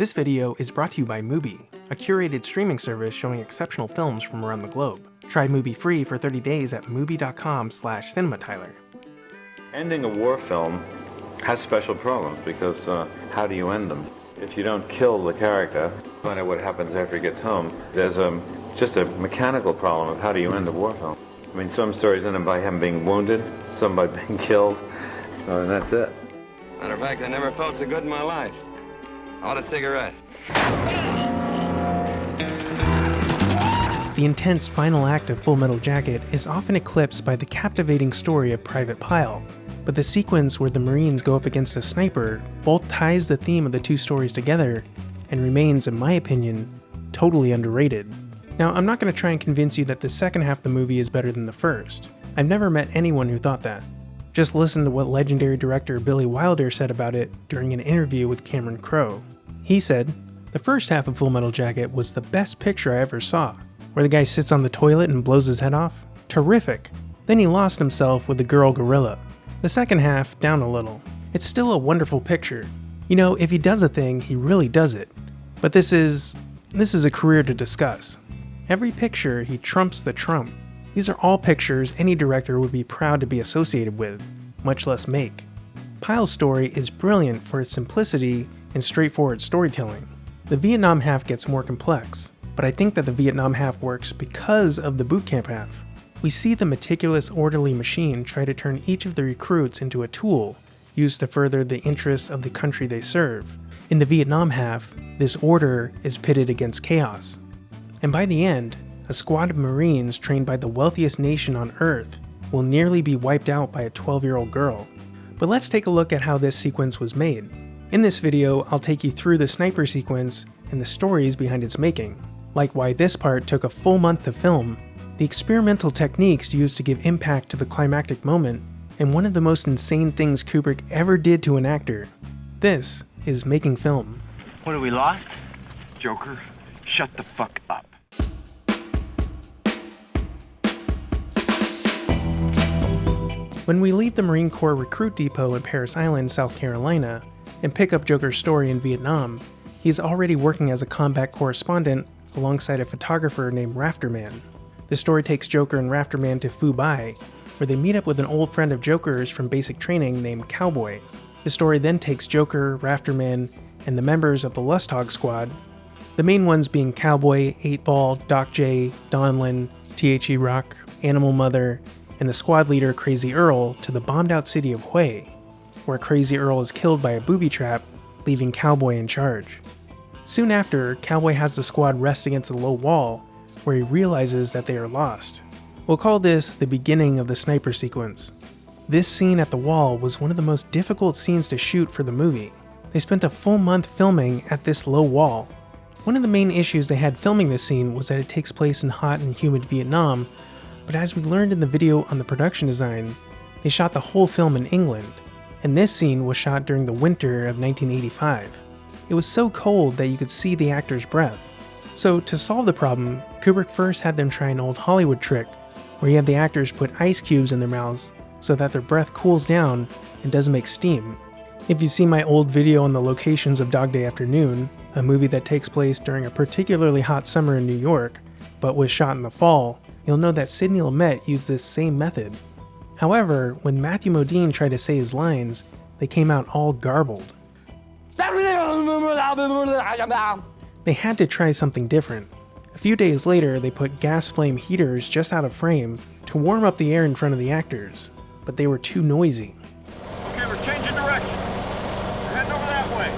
This video is brought to you by Mubi, a curated streaming service showing exceptional films from around the globe. Try Mubi free for 30 days at mubi.com/CinemaTyler. Ending a war film has special problems because how do you end them? If you don't kill the character, find out what happens after he gets home, there's just a mechanical problem of how do you end a war film. I mean, some stories end by him being wounded, some by being killed, and that's it. Matter of fact, I never felt so good in my life. I want a cigarette. The intense final act of Full Metal Jacket is often eclipsed by the captivating story of Private Pile, but the sequence where the Marines go up against a sniper both ties the theme of the two stories together and remains, in my opinion, totally underrated. Now, I'm not going to try and convince you that the second half of the movie is better than the first. I've never met anyone who thought that. Just listen to what legendary director Billy Wilder said about it during an interview with Cameron Crowe. He said, "The first half of Full Metal Jacket was the best picture I ever saw. Where the guy sits on the toilet and blows his head off? Terrific. Then he lost himself with the girl gorilla. The second half, down a little. It's still a wonderful picture. You know, if he does a thing, he really does it. But this is a career to discuss. Every picture, he trumps the trump. These are all pictures any director would be proud to be associated with, much less make. Pile's story is brilliant for its simplicity and straightforward storytelling. The Vietnam half gets more complex, but I think that the Vietnam half works because of the boot camp half. We see the meticulous, orderly machine try to turn each of the recruits into a tool, used to further the interests of the country they serve. In the Vietnam half, this order is pitted against chaos. And by the end, a squad of Marines trained by the wealthiest nation on Earth will nearly be wiped out by a 12-year-old girl. But let's take a look at how this sequence was made. In this video, I'll take you through the sniper sequence and the stories behind its making, like why this part took a full month to film, the experimental techniques used to give impact to the climactic moment, and one of the most insane things Kubrick ever did to an actor. This is making film. What, are we lost? Joker, shut the fuck up. When we leave the Marine Corps recruit depot at Parris Island, South Carolina, and pick up Joker's story in Vietnam, he's already working as a combat correspondent alongside a photographer named Rafterman. The story takes Joker and Rafterman to Phu Bai, where they meet up with an old friend of Joker's from basic training named Cowboy. The story then takes Joker, Rafterman, and the members of the Lust Hog Squad, the main ones being Cowboy, 8-Ball, Doc J, Donlin, T.H.E. Rock, Animal Mother, and the squad leader Crazy Earl to the bombed out city of Hue, where Crazy Earl is killed by a booby trap, leaving Cowboy in charge. Soon after, Cowboy has the squad rest against a low wall, where he realizes that they are lost. We'll call this the beginning of the sniper sequence. This scene at the wall was one of the most difficult scenes to shoot for the movie. They spent a full month filming at this low wall. One of the main issues they had filming this scene was that it takes place in hot and humid Vietnam, but as we learned in the video on the production design, they shot the whole film in England, and this scene was shot during the winter of 1985. It was so cold that you could see the actor's breath. So to solve the problem, Kubrick first had them try an old Hollywood trick, where you have the actors put ice cubes in their mouths so that their breath cools down and doesn't make steam. If you see my old video on the locations of Dog Day Afternoon, a movie that takes place during a particularly hot summer in New York, but was shot in the fall, you'll know that Sidney Lumet used this same method. However, when Matthew Modine tried to say his lines, they came out all garbled. They had to try something different. A few days later, they put gas flame heaters just out of frame to warm up the air in front of the actors, but they were too noisy. Okay, we're changing direction. We're heading over that way.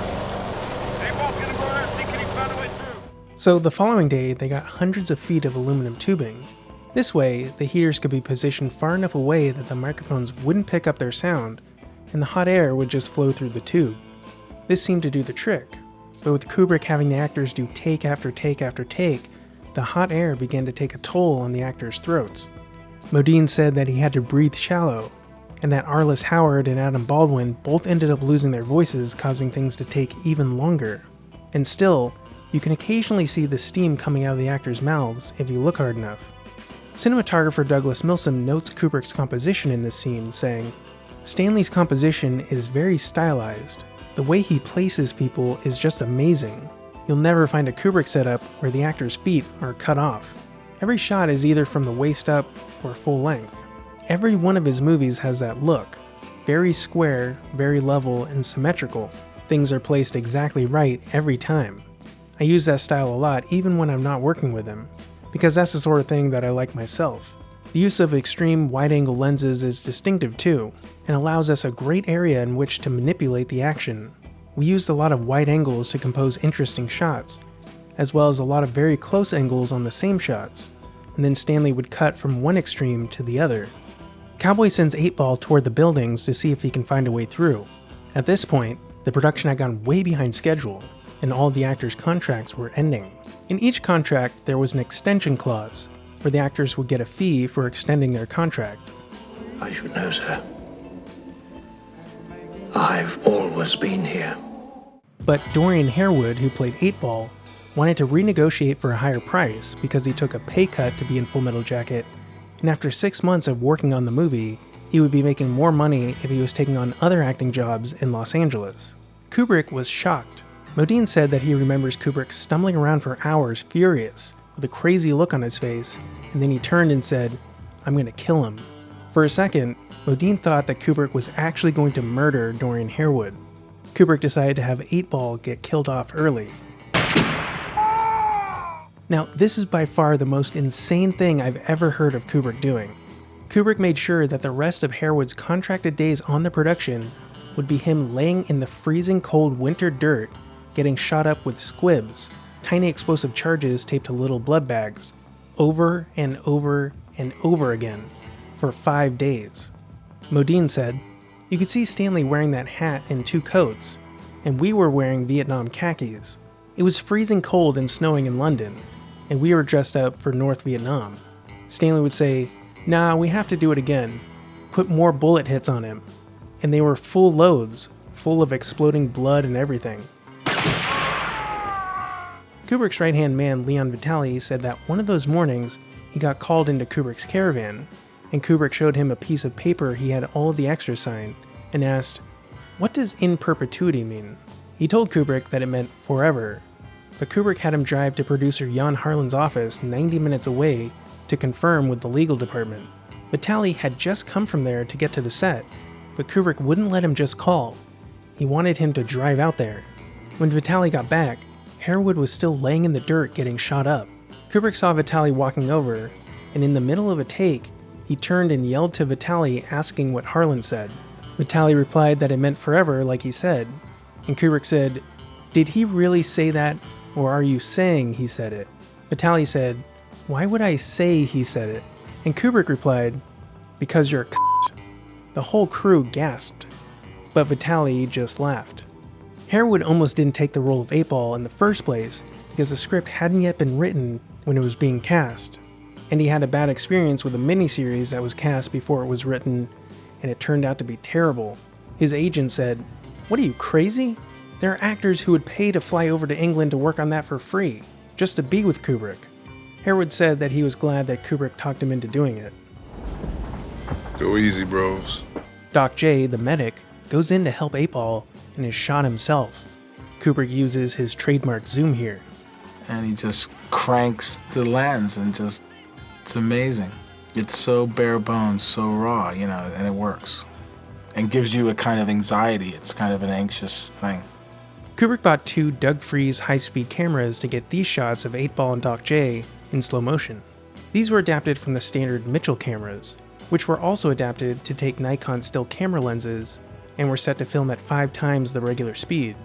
Dayball's gonna go there and see can he find a way through. So the following day, they got hundreds of feet of aluminum tubing. This way, the heaters could be positioned far enough away that the microphones wouldn't pick up their sound, and the hot air would just flow through the tube. This seemed to do the trick, but with Kubrick having the actors do take after take after take, the hot air began to take a toll on the actors' throats. Modine said that he had to breathe shallow, and that Arliss Howard and Adam Baldwin both ended up losing their voices, causing things to take even longer. And still, you can occasionally see the steam coming out of the actors' mouths if you look hard enough. Cinematographer Douglas Milsom notes Kubrick's composition in this scene, saying, "Stanley's composition is very stylized. The way he places people is just amazing. You'll never find a Kubrick setup where the actor's feet are cut off. Every shot is either from the waist up or full length. Every one of his movies has that look. Very square, very level, and symmetrical. Things are placed exactly right every time. I use that style a lot even when I'm not working with him, because that's the sort of thing that I like myself. The use of extreme wide-angle lenses is distinctive too, and allows us a great area in which to manipulate the action. We used a lot of wide angles to compose interesting shots, as well as a lot of very close angles on the same shots, and then Stanley would cut from one extreme to the other. Cowboy sends 8-Ball toward the buildings to see if he can find a way through. At this point, the production had gone way behind schedule, and all the actors' contracts were ending. In each contract, there was an extension clause, where the actors would get a fee for extending their contract. I should know, sir. I've always been here. But Dorian Harewood, who played 8-Ball, wanted to renegotiate for a higher price because he took a pay cut to be in Full Metal Jacket, and after 6 months of working on the movie, he would be making more money if he was taking on other acting jobs in Los Angeles. Kubrick was shocked. Modine said that he remembers Kubrick stumbling around for hours furious, with a crazy look on his face, and then he turned and said, "I'm gonna kill him." For a second, Modine thought that Kubrick was actually going to murder Dorian Harewood. Kubrick decided to have 8-Ball get killed off early. Now, this is by far the most insane thing I've ever heard of Kubrick doing. Kubrick made sure that the rest of Harewood's contracted days on the production would be him laying in the freezing cold winter dirt, getting shot up with squibs, tiny explosive charges taped to little blood bags, over and over and over again, for 5 days. Modine said, "You could see Stanley wearing that hat and 2 coats, and we were wearing Vietnam khakis. It was freezing cold and snowing in London, and we were dressed up for North Vietnam." Stanley would say, "Nah, we have to do it again. Put more bullet hits on him." And they were full loads, full of exploding blood and everything. Kubrick's right-hand man, Leon Vitali, said that one of those mornings he got called into Kubrick's caravan, and Kubrick showed him a piece of paper he had all of the extras sign, and asked, "What does in perpetuity mean?" He told Kubrick that it meant forever, but Kubrick had him drive to producer Jan Harlan's office 90 minutes away to confirm with the legal department. Vitali had just come from there to get to the set, but Kubrick wouldn't let him just call. He wanted him to drive out there. When Vitali got back, Harewood was still laying in the dirt getting shot up. Kubrick saw Vitali walking over, and in the middle of a take, he turned and yelled to Vitali asking what Harlan said. Vitali replied that it meant forever like he said, and Kubrick said, "Did he really say that, or are you saying he said it?" Vitali said, "Why would I say he said it?" And Kubrick replied, "Because you're a c***." The whole crew gasped, but Vitali just laughed. Harewood almost didn't take the role of 8-Ball in the first place because the script hadn't yet been written when it was being cast, and he had a bad experience with a miniseries that was cast before it was written, and it turned out to be terrible. His agent said, "What are you, crazy? There are actors who would pay to fly over to England to work on that for free, just to be with Kubrick." Harewood said that he was glad that Kubrick talked him into doing it. Go easy, bros. Doc J, the medic, goes in to help 8-Ball and is shot himself. Kubrick uses his trademark zoom here. And he just cranks the lens and it's amazing. It's so bare bones, so raw, and it works. And gives you a kind of anxiety. It's kind of an anxious thing. Kubrick bought 2 Doug Freeze high-speed cameras to get these shots of 8-Ball and Doc J in slow motion. These were adapted from the standard Mitchell cameras, which were also adapted to take Nikon still camera lenses and were set to film at 5 times the regular speed.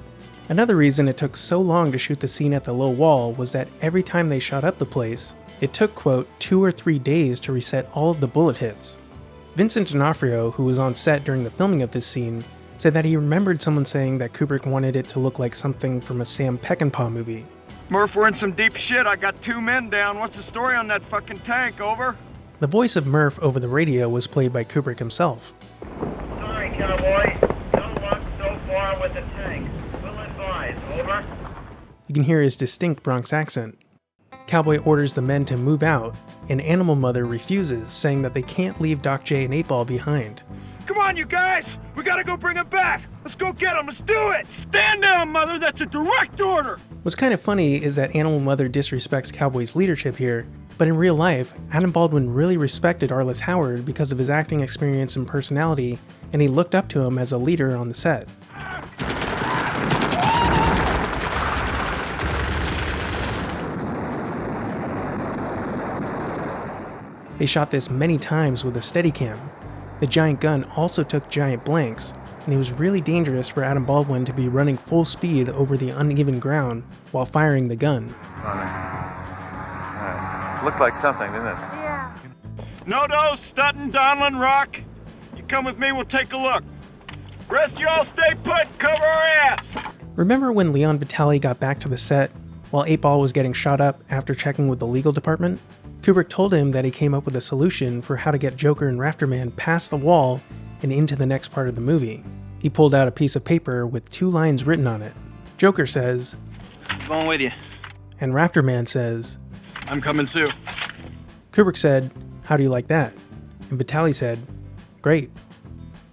Another reason it took so long to shoot the scene at the low wall was that every time they shot up the place, it took, quote, 2 or 3 days to reset all of the bullet hits. Vincent D'Onofrio, who was on set during the filming of this scene, said that he remembered someone saying that Kubrick wanted it to look like something from a Sam Peckinpah movie. Murph, we're in some deep shit. I got 2 men down. What's the story on that fucking tank? Over? The voice of Murph over the radio was played by Kubrick himself. Sorry, cowboy. No luck so far with the tank. We'll advise. Over. You can hear his distinct Bronx accent. Cowboy orders the men to move out, and Animal Mother refuses, saying that they can't leave Doc J and 8-Ball behind. Come on, you guys! We gotta go bring him back! Let's go get him! Let's do it! Stand down, Mother! That's a direct order! What's kind of funny is that Animal Mother disrespects Cowboy's leadership here, but in real life, Adam Baldwin really respected Arliss Howard because of his acting experience and personality, and he looked up to him as a leader on the set. They shot this many times with a Steadicam. The giant gun also took giant blanks, and it was really dangerous for Adam Baldwin to be running full speed over the uneven ground while firing the gun. Looked like something, didn't it? Yeah. No, Stutton, Donlin, Rock. You come with me, we'll take a look. Rest y'all stay put, cover our ass! Remember when Leon Vitali got back to the set while 8-Ball was getting shot up after checking with the legal department? Kubrick told him that he came up with a solution for how to get Joker and Rafterman past the wall and into the next part of the movie. He pulled out a piece of paper with 2 lines written on it. Joker says, Going with you. and Rafterman says, I'm coming too. Kubrick said, how do you like that? And Vitali said, great.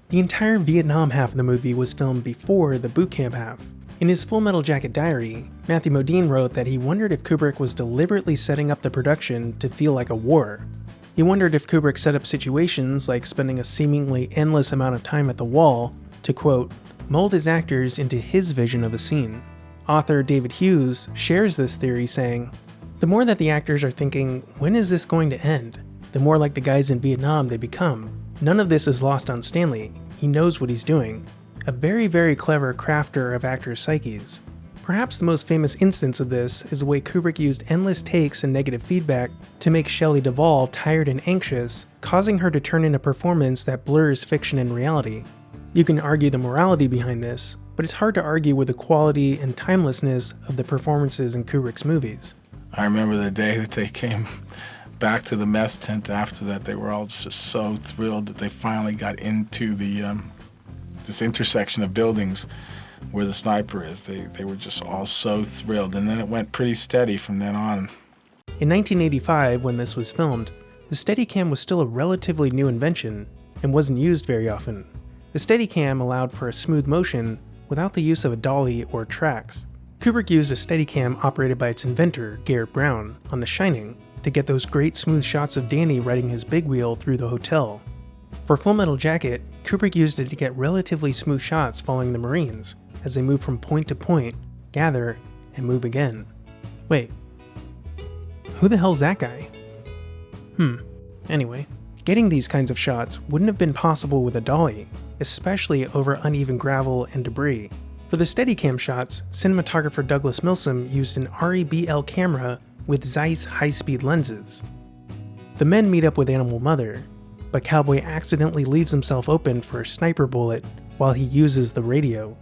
The entire Vietnam half of the movie was filmed before the boot camp half. In his Full Metal Jacket diary, Matthew Modine wrote that he wondered if Kubrick was deliberately setting up the production to feel like a war. He wondered if Kubrick set up situations like spending a seemingly endless amount of time at the wall to, quote, mold his actors into his vision of a scene. Author David Hughes shares this theory, saying, the more that the actors are thinking, when is this going to end? The more like the guys in Vietnam they become. None of this is lost on Stanley. He knows what he's doing. A very, very clever crafter of actors' psyches. Perhaps the most famous instance of this is the way Kubrick used endless takes and negative feedback to make Shelley Duvall tired and anxious, causing her to turn in a performance that blurs fiction and reality. You can argue the morality behind this, but it's hard to argue with the quality and timelessness of the performances in Kubrick's movies. I remember the day that they came back to the mess tent after that. They were all just so thrilled that they finally got into the this intersection of buildings where the sniper is. They were just all so thrilled, and then it went pretty steady from then on. In 1985, when this was filmed, the Steadicam was still a relatively new invention and wasn't used very often. The Steadicam allowed for a smooth motion without the use of a dolly or tracks. Kubrick used a Steadicam operated by its inventor, Garrett Brown, on The Shining to get those great smooth shots of Danny riding his big wheel through the hotel. For Full Metal Jacket, Kubrick used it to get relatively smooth shots following the Marines as they move from point to point, gather, and move again. Wait, who the hell's that guy? Anyway, getting these kinds of shots wouldn't have been possible with a dolly, especially over uneven gravel and debris. For the Steadicam shots, cinematographer Douglas Milsom used an REBL camera with Zeiss high-speed lenses. The men meet up with Animal Mother, but Cowboy accidentally leaves himself open for a sniper bullet while he uses the radio.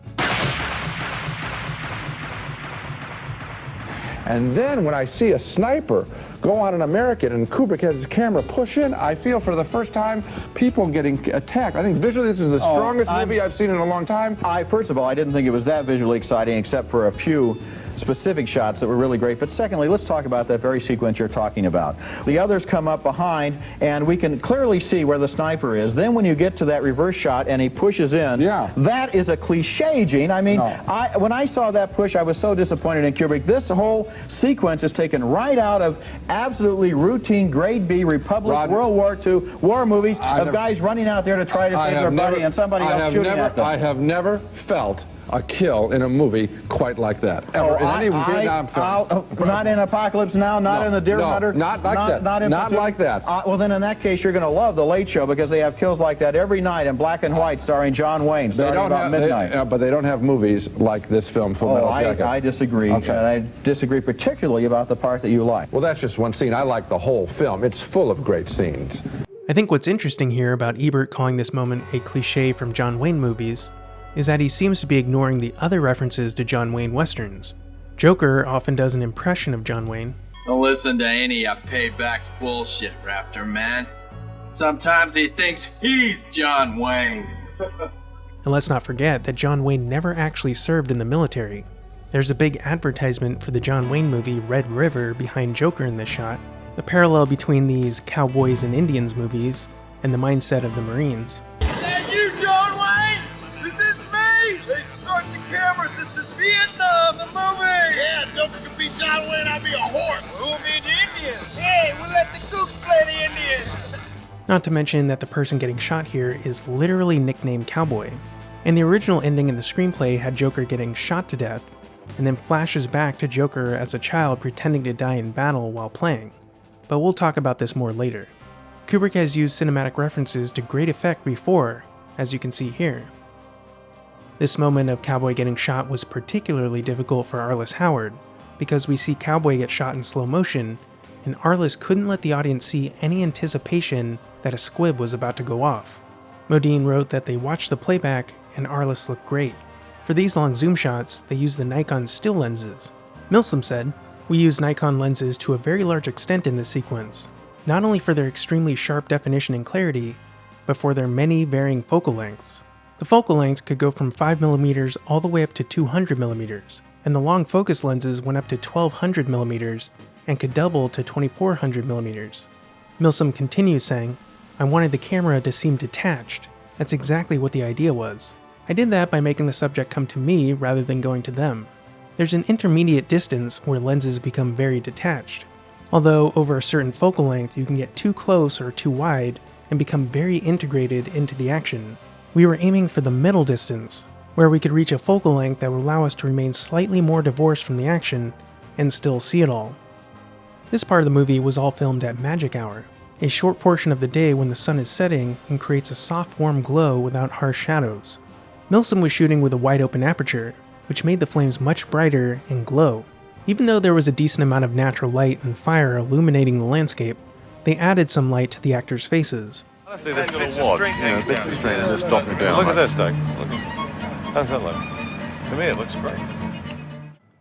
And then when I see a sniper go on an American and Kubrick has his camera push in, I feel for the first time people getting attacked. I think visually this is the strongest movie I've seen in a long time. First of all, I didn't think it was that visually exciting except for a few specific shots that were really great. But secondly, let's talk about that very sequence you're talking about. The others come up behind, and we can clearly see where the sniper is. Then when you get to that reverse shot and he pushes in, that is a cliche, Gene. I mean, when I saw that push, I was so disappointed in Kubrick. This whole sequence is taken right out of absolutely routine grade B Republic, World War II war movies of guys running out there to try to save their buddy and somebody else shooting at them. I have never felt a kill in a movie quite like that, ever, in any Vietnam film. Not in Apocalypse Now, not in The Deer Hunter? Not like that. Not like that. Well, then in that case, you're going to love The Late Show because they have kills like that every night in black and white starring John Wayne, starting about midnight. But they don't have movies like this film, Full Metal Jacket. I disagree. Okay. And I disagree particularly about the part that you like. Well, that's just one scene. I like the whole film. It's full of great scenes. I think what's interesting here about Ebert calling this moment a cliche from John Wayne movies is that he seems to be ignoring the other references to John Wayne westerns. Joker often does an impression of John Wayne. Don't listen to any of Payback's bullshit, Rafter man. Sometimes he thinks he's John Wayne. And let's not forget that John Wayne never actually served in the military. There's a big advertisement for the John Wayne movie Red River behind Joker in this shot. The parallel between these cowboys and Indians movies and the mindset of the Marines. Is that you, John Wayne? be John Wayne, I'll be a horse. Who'll be the Indians? Hey, we'll let the Gooks play the Indians. Not to mention that the person getting shot here is literally nicknamed Cowboy. And the original ending in the screenplay had Joker getting shot to death, and then flashes back to Joker as a child pretending to die in battle while playing. But we'll talk about this more later. Kubrick has used cinematic references to great effect before, as you can see here. This moment of Cowboy getting shot was particularly difficult for Arliss Howard, because we see Cowboy get shot in slow motion, and Arliss couldn't let the audience see any anticipation that a squib was about to go off. Modine wrote that they watched the playback and Arliss looked great. For these long zoom shots, they used the Nikon still lenses. Milsom said, "We used Nikon lenses to a very large extent in this sequence, not only for their extremely sharp definition and clarity, but for their many varying focal lengths. The focal lengths could go from 5mm all the way up to 200mm, and the long focus lenses went up to 1200mm and could double to 2400mm. Milsom continues saying, "I wanted the camera to seem detached. That's exactly what the idea was. I did that by making the subject come to me rather than going to them. There's an intermediate distance where lenses become very detached. Although over a certain focal length you can get too close or too wide and become very integrated into the action. We were aiming for the middle distance, where we could reach a focal length that would allow us to remain slightly more divorced from the action and still see it all." This part of the movie was all filmed at magic hour, a short portion of the day when the sun is setting and creates a soft warm glow without harsh shadows. Milsom was shooting with a wide open aperture, which made the flames much brighter and glow. Even though there was a decent amount of natural light and fire illuminating the landscape, they added some light to the actors' faces. Honestly, this little wad, bits of straight and just dropping down. Look at this, Doug. How's that look? To me, it looks great.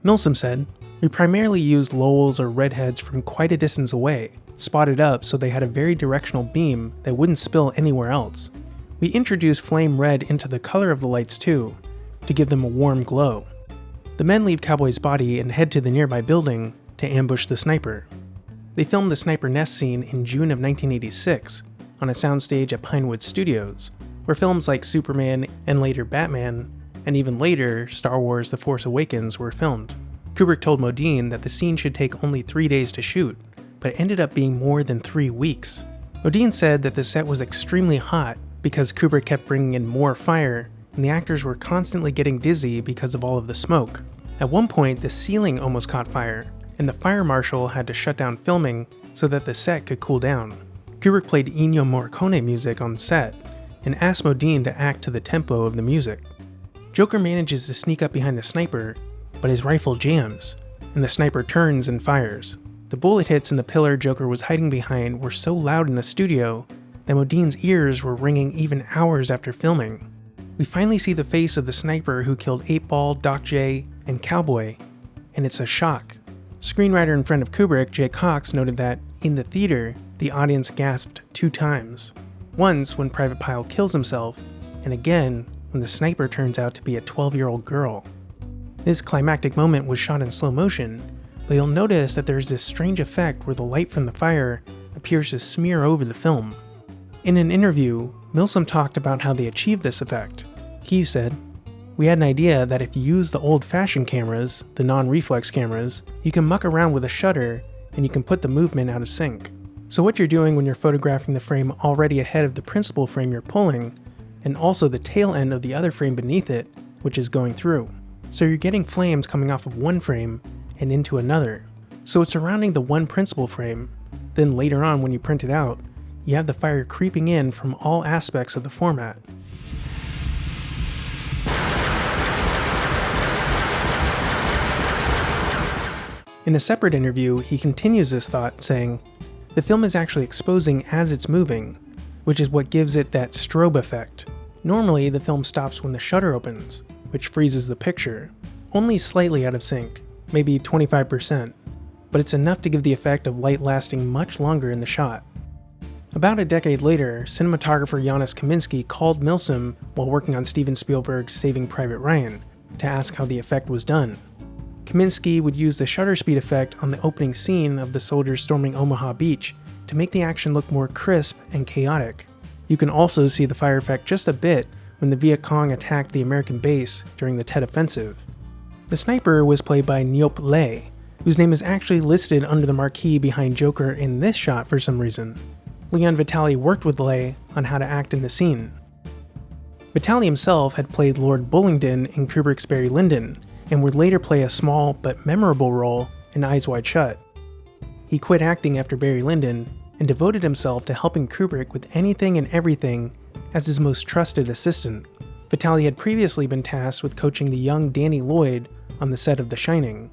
Milsom said, "We primarily used Lowells or redheads from quite a distance away, spotted up so they had a very directional beam that wouldn't spill anywhere else. We introduced flame red into the color of the lights too, to give them a warm glow." The men leave Cowboy's body and head to the nearby building to ambush the sniper. They filmed the sniper nest scene in June of 1986 on a soundstage at Pinewood Studios, where films like Superman and later Batman, and even later Star Wars The Force Awakens were filmed. Kubrick told Modine that the scene should take only 3 days to shoot, but it ended up being more than 3 weeks. Modine said that the set was extremely hot because Kubrick kept bringing in more fire, and the actors were constantly getting dizzy because of all of the smoke. At one point, the ceiling almost caught fire, and the fire marshal had to shut down filming so that the set could cool down. Kubrick played Ennio Morricone music on set, and asked Modine to act to the tempo of the music. Joker manages to sneak up behind the sniper, but his rifle jams, and the sniper turns and fires. The bullet hits in the pillar Joker was hiding behind were so loud in the studio that Modine's ears were ringing even hours after filming. We finally see the face of the sniper who killed 8-Ball, Doc J, and Cowboy, and it's a shock. Screenwriter and friend of Kubrick, Jay Cox, noted that, in the theater, the audience gasped 2 times. Once when Private Pyle kills himself, and again when the sniper turns out to be a 12-year-old girl. This climactic moment was shot in slow motion, but you'll notice that there's this strange effect where the light from the fire appears to smear over the film. In an interview, Milsom talked about how they achieved this effect. He said, "We had an idea that if you use the old-fashioned cameras, the non-reflex cameras, you can muck around with a shutter and you can put the movement out of sync. So what you're doing when you're photographing the frame already ahead of the principal frame you're pulling, and also the tail end of the other frame beneath it, which is going through. So you're getting flames coming off of one frame and into another. So it's surrounding the one principal frame, then later on when you print it out, you have the fire creeping in from all aspects of the format." In a separate interview, he continues this thought, saying, "The film is actually exposing as it's moving, which is what gives it that strobe effect. Normally, the film stops when the shutter opens, which freezes the picture, only slightly out of sync, maybe 25%, but it's enough to give the effect of light lasting much longer in the shot." About a decade later, cinematographer Janusz Kaminski called Milsom while working on Steven Spielberg's Saving Private Ryan to ask how the effect was done. Kaminski would use the shutter speed effect on the opening scene of the soldiers storming Omaha Beach to make the action look more crisp and chaotic. You can also see the fire effect just a bit when the Viet Cong attacked the American base during the Tet Offensive. The sniper was played by Neop Le, whose name is actually listed under the marquee behind Joker in this shot for some reason. Leon Vitali worked with Leigh on how to act in the scene. Vitali himself had played Lord Bullingdon in Kubrick's Barry Lyndon, and would later play a small but memorable role in Eyes Wide Shut. He quit acting after Barry Lyndon, and devoted himself to helping Kubrick with anything and everything as his most trusted assistant. Vitali had previously been tasked with coaching the young Danny Lloyd on the set of The Shining.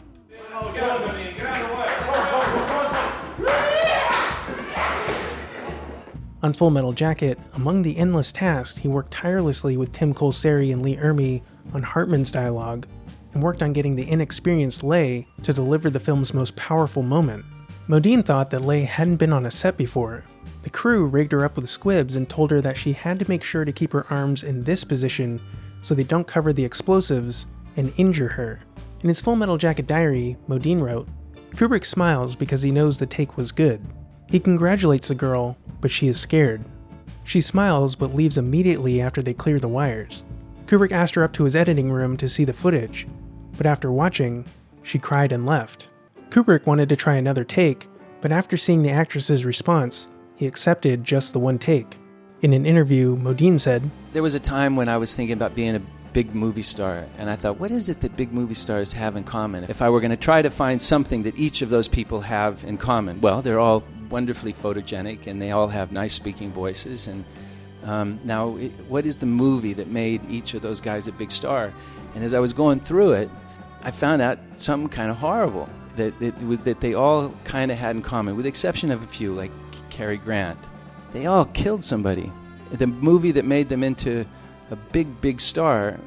On Full Metal Jacket, among the endless tasks, he worked tirelessly with Tim Colseri and Lee Ermey on Hartman's dialogue, and worked on getting the inexperienced Leigh to deliver the film's most powerful moment. Modine thought that Leigh hadn't been on a set before. The crew rigged her up with squibs and told her that she had to make sure to keep her arms in this position so they don't cover the explosives and injure her. In his Full Metal Jacket diary, Modine wrote, "Kubrick smiles because he knows the take was good. He congratulates the girl, but she is scared. She smiles but leaves immediately after they clear the wires. Kubrick asked her up to his editing room to see the footage, but after watching, she cried and left." Kubrick wanted to try another take, but after seeing the actress's response, he accepted just the one take. In an interview, Modine said, "There was a time when I was thinking about being a big movie star, and I thought, what is it that big movie stars have in common? If I were going to try to find something that each of those people have in common, well, they're all wonderfully photogenic, and they all have nice speaking voices, and what is the movie that made each of those guys a big star?" And as I was going through it, I found out something kind of horrible that they all kind of had in common, with the exception of a few, like Cary Grant. They all killed somebody. The movie that made them into a big star,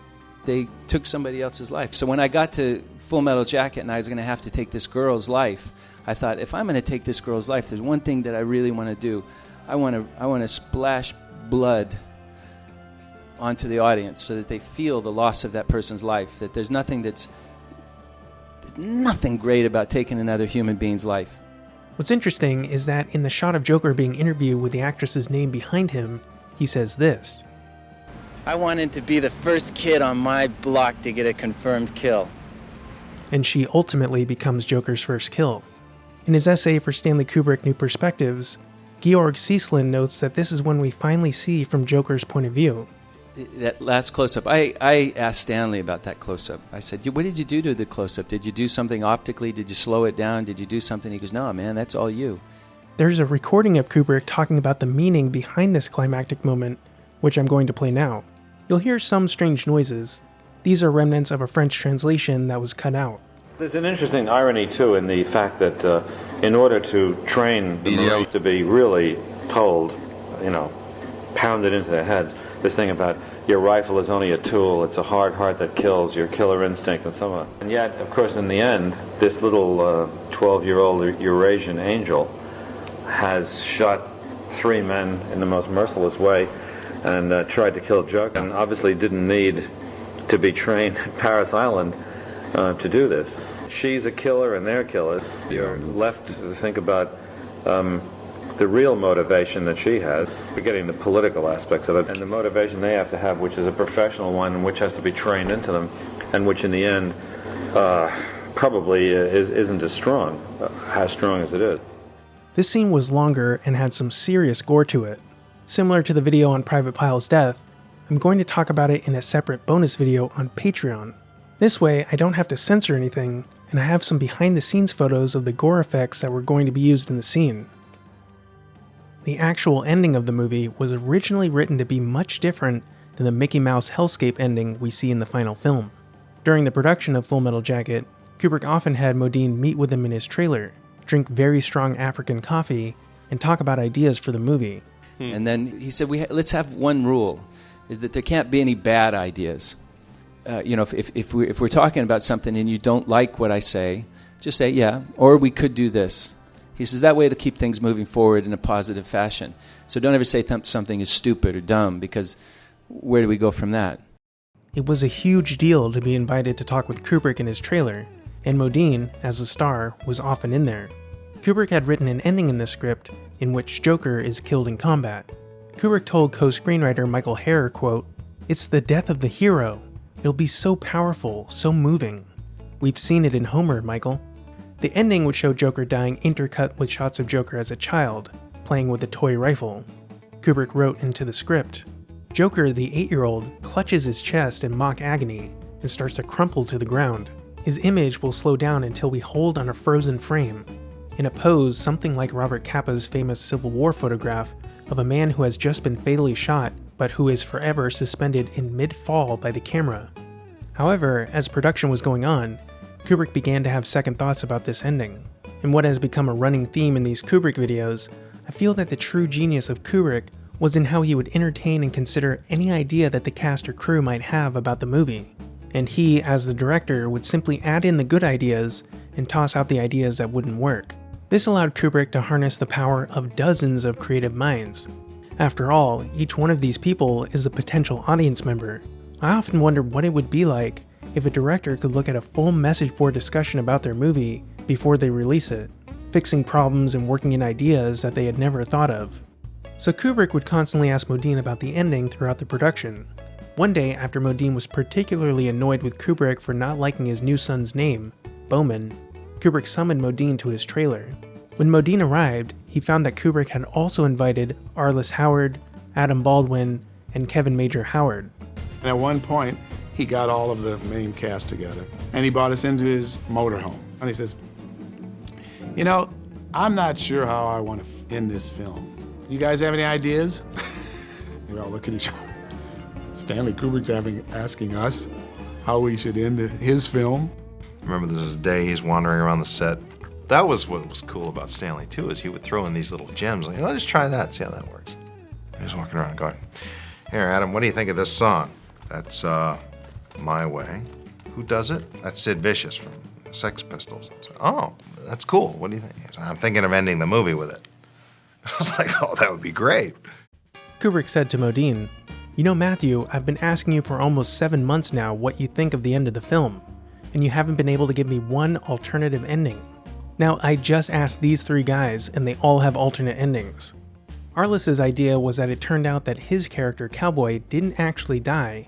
they took somebody else's life. So when I got to Full Metal Jacket and I was going to have to take this girl's life, I thought, if I'm going to take this girl's life, there's one thing that I really want to do. I want to splash blood onto the audience so that they feel the loss of that person's life, that there's nothing great about taking another human being's life. What's interesting is that in the shot of Joker being interviewed with the actress's name behind him, he says this: "I wanted to be the first kid on my block to get a confirmed kill." And she ultimately becomes Joker's first kill. In his essay for Stanley Kubrick New Perspectives, Georg Seesslen notes that this is when we finally see from Joker's point of view. That last close-up, I asked Stanley about that close-up. I said, "What did you do to the close-up? Did you do something optically? Did you slow it down? Did you do something?" He goes, "No, man, that's all you." There's a recording of Kubrick talking about the meaning behind this climactic moment, which I'm going to play now. You'll hear some strange noises. These are remnants of a French translation that was cut out. There's an interesting irony, too, in the fact that in order to train the Marines to be really told, pounded into their heads, this thing about your rifle is only a tool, it's a hard heart that kills, your killer instinct, and so on. And yet, of course, in the end, this little 12-year-old Eurasian angel has shot 3 men in the most merciless way and tried to kill Joker, and obviously didn't need to be trained at Paris Island to do this. She's a killer and they're killers. You're left to think about the real motivation that she has, forgetting the political aspects of it, and the motivation they have to have, which is a professional one, which has to be trained into them, and which in the end probably isn't as strong as it is. This scene was longer and had some serious gore to it. Similar to the video on Private Pyle's death, I'm going to talk about it in a separate bonus video on Patreon. This way, I don't have to censor anything, and I have some behind-the-scenes photos of the gore effects that were going to be used in the scene. The actual ending of the movie was originally written to be much different than the Mickey Mouse hellscape ending we see in the final film. During the production of Full Metal Jacket, Kubrick often had Modine meet with him in his trailer, drink very strong African coffee, and talk about ideas for the movie. And then he said, let's have one rule, is that there can't be any bad ideas. If we're talking about something and you don't like what I say, just say, yeah, or we could do this. He says, that way to keep things moving forward in a positive fashion. So don't ever say something is stupid or dumb, because where do we go from that? It was a huge deal to be invited to talk with Kubrick in his trailer, and Modine, as a star, was often in there. Kubrick had written an ending in the script in which Joker is killed in combat. Kubrick told co-screenwriter Michael Herr, quote, "It's the death of the hero. It'll be so powerful, so moving. We've seen it in Homer, Michael." The ending would show Joker dying intercut with shots of Joker as a child, playing with a toy rifle. Kubrick wrote into the script, Joker, the 8-year-old, clutches his chest in mock agony and starts to crumple to the ground. His image will slow down until we hold on a frozen frame, in a pose something like Robert Capa's famous Civil War photograph of a man who has just been fatally shot, but who is forever suspended in mid-fall by the camera. However, as production was going on, Kubrick began to have second thoughts about this ending. In what has become a running theme in these Kubrick videos, I feel that the true genius of Kubrick was in how he would entertain and consider any idea that the cast or crew might have about the movie. And he, as the director, would simply add in the good ideas and toss out the ideas that wouldn't work. This allowed Kubrick to harness the power of dozens of creative minds. After all, each one of these people is a potential audience member. I often wonder what it would be like if a director could look at a full message board discussion about their movie before they release it, fixing problems and working in ideas that they had never thought of. So Kubrick would constantly ask Modine about the ending throughout the production. One day, after Modine was particularly annoyed with Kubrick for not liking his new son's name, Bowman, Kubrick summoned Modine to his trailer. When Modine arrived, he found that Kubrick had also invited Arliss Howard, Adam Baldwin, and Kevin Major Howard. And at one point, he got all of the main cast together, and he brought us into his motorhome. And he says, you know, I'm not sure how I want to end this film. You guys have any ideas? We all look at each other. Stanley Kubrick's asking us how we should end his film. Remember, this is the day he's wandering around the set. That was what was cool about Stanley, too, is he would throw in these little gems. Like, let's try that, see how that works. And he's walking around going, here, Adam, what do you think of this song? That's My Way. Who does it? That's Sid Vicious from Sex Pistols. I was like, oh, that's cool. What do you think? I'm thinking of ending the movie with it. I was like, oh, that would be great. Kubrick said to Modine, you know, Matthew, I've been asking you for almost 7 months now what you think of the end of the film, and you haven't been able to give me one alternative ending. Now, I just asked these 3 guys, and they all have alternate endings. Arliss's idea was that it turned out that his character, Cowboy, didn't actually die,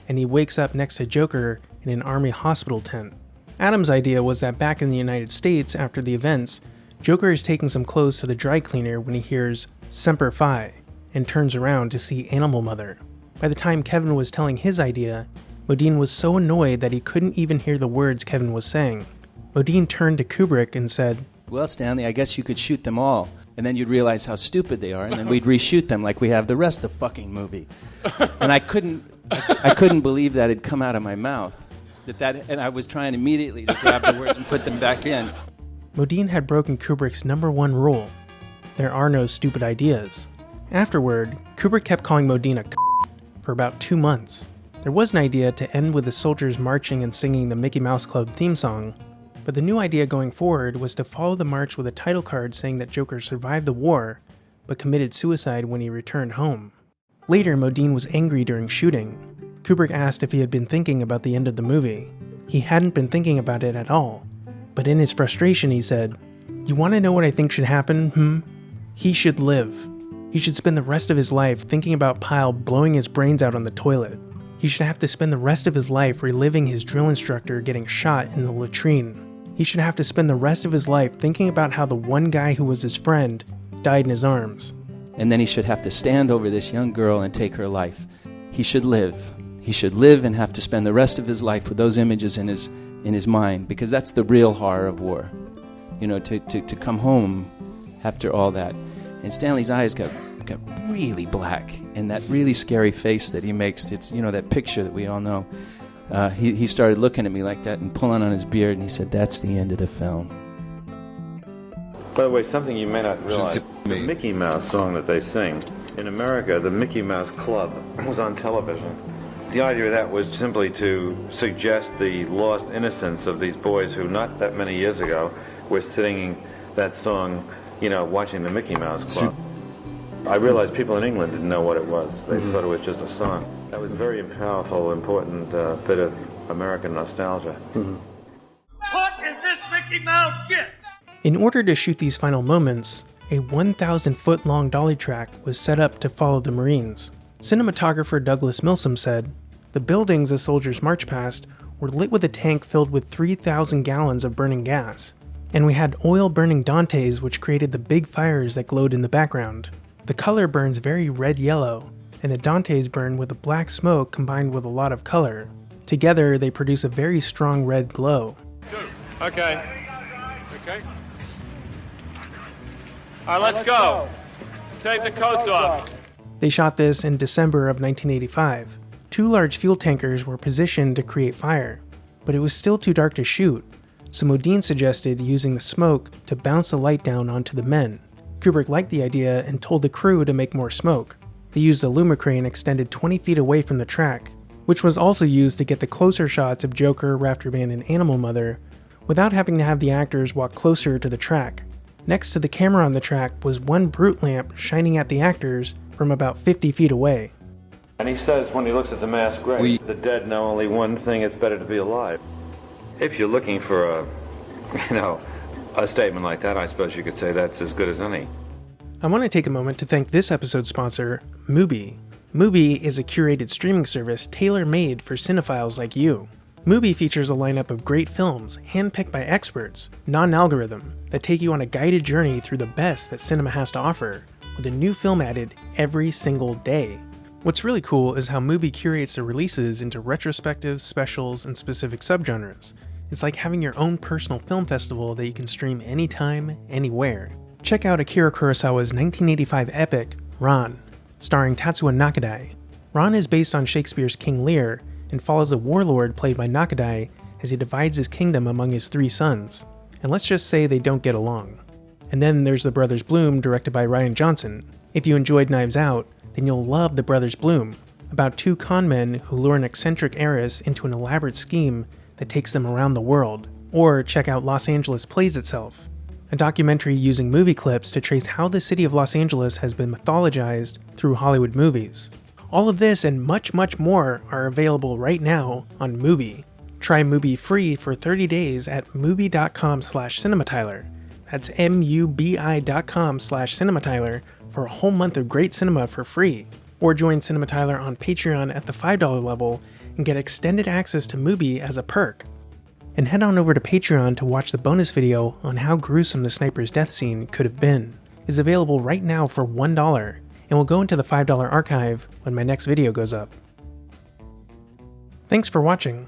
and he wakes up next to Joker in an army hospital tent. Adam's idea was that back in the United States after the events, Joker is taking some clothes to the dry cleaner when he hears Semper Fi and turns around to see Animal Mother. By the time Kevin was telling his idea, Modine was so annoyed that he couldn't even hear the words Kevin was saying. Modine turned to Kubrick and said, well, Stanley, I guess you could shoot them all, and then you'd realize how stupid they are, and then we'd reshoot them like we have the rest of the fucking movie. And I couldn't believe that had come out of my mouth. And I was trying immediately to grab the words and put them back in. Modine had broken Kubrick's #1 rule. There are no stupid ideas. Afterward, Kubrick kept calling Modine a for about 2 months. There was an idea to end with the soldiers marching and singing the Mickey Mouse Club theme song, but the new idea going forward was to follow the march with a title card saying that Joker survived the war, but committed suicide when he returned home. Later, Modine was angry during shooting. Kubrick asked if he had been thinking about the end of the movie. He hadn't been thinking about it at all, but in his frustration he said, you want to know what I think should happen, He should live. He should spend the rest of his life thinking about Pyle blowing his brains out on the toilet. He should have to spend the rest of his life reliving his drill instructor getting shot in the latrine. He should have to spend the rest of his life thinking about how the one guy who was his friend died in his arms. And then he should have to stand over this young girl and take her life. He should live. He should live and have to spend the rest of his life with those images in his mind, because that's the real horror of war. You know, to come home after all that. And Stanley's eyes got really black, and that really scary face that he makes, it's, you know, that picture that we all know. He started looking at me like that and pulling on his beard, and he said, that's the end of the film. By the way, something you may not realize, the Mickey Mouse song that they sing, in America, the Mickey Mouse Club was on television. The idea of that was simply to suggest the lost innocence of these boys who, not that many years ago, were singing that song, you know, watching the Mickey Mouse Club. I realized people in England didn't know what it was. They thought it was just a song. That was a very powerful, important bit of American nostalgia. What is this Mickey Mouse shit? In order to shoot these final moments, a 1,000-foot-long dolly track was set up to follow the Marines. Cinematographer Douglas Milsom said, the buildings the soldiers marched past were lit with a tank filled with 3,000 gallons of burning gas. And we had oil-burning Dantes, which created the big fires that glowed in the background. The color burns very red-yellow, and the Dantes burn with a black smoke combined with a lot of color. Together, they produce a very strong red glow. Okay. Okay. All right, let's go. Take the coats off. They shot this in December of 1985. 2 large fuel tankers were positioned to create fire, but it was still too dark to shoot, so Modine suggested using the smoke to bounce the light down onto the men. Kubrick liked the idea and told the crew to make more smoke. They used a Lumicrane extended 20 feet away from the track, which was also used to get the closer shots of Joker, Raptor Man, and Animal Mother without having to have the actors walk closer to the track. Next to the camera on the track was one brute lamp shining at the actors from about 50 feet away. And he says when he looks at the mass grave, the dead know only one thing, it's better to be alive. If you're looking for a statement like that, I suppose you could say that's as good as any. I want to take a moment to thank this episode's sponsor, Mubi. Mubi is a curated streaming service tailor-made for cinephiles like you. Mubi features a lineup of great films, handpicked by experts, non-algorithm, that take you on a guided journey through the best that cinema has to offer, with a new film added every single day. What's really cool is how Mubi curates the releases into retrospectives, specials, and specific subgenres. It's like having your own personal film festival that you can stream anytime, anywhere. Check out Akira Kurosawa's 1985 epic, Ron, starring Tatsuya Nakadai. Ron is based on Shakespeare's King Lear and follows a warlord played by Nakadai as he divides his kingdom among his 3 sons. And let's just say they don't get along. And then there's The Brothers Bloom, directed by Rian Johnson. If you enjoyed Knives Out, then you'll love The Brothers Bloom, about 2 con men who lure an eccentric heiress into an elaborate scheme that takes them around the world. Or check out Los Angeles Plays Itself, a documentary using movie clips to trace how the city of Los Angeles has been mythologized through Hollywood movies. All of this and much, much more are available right now on Mubi. Try Mubi free for 30 days at mubi.com/CinemaTyler. That's mubi.com/CinemaTyler for a whole month of great cinema for free. Or join CinemaTyler on Patreon at the $5 level and get extended access to Mubi as a perk. And head on over to Patreon to watch the bonus video on how gruesome the sniper's death scene could have been. It's available right now for $1 and will go into the $5 archive when my next video goes up. Thanks for watching.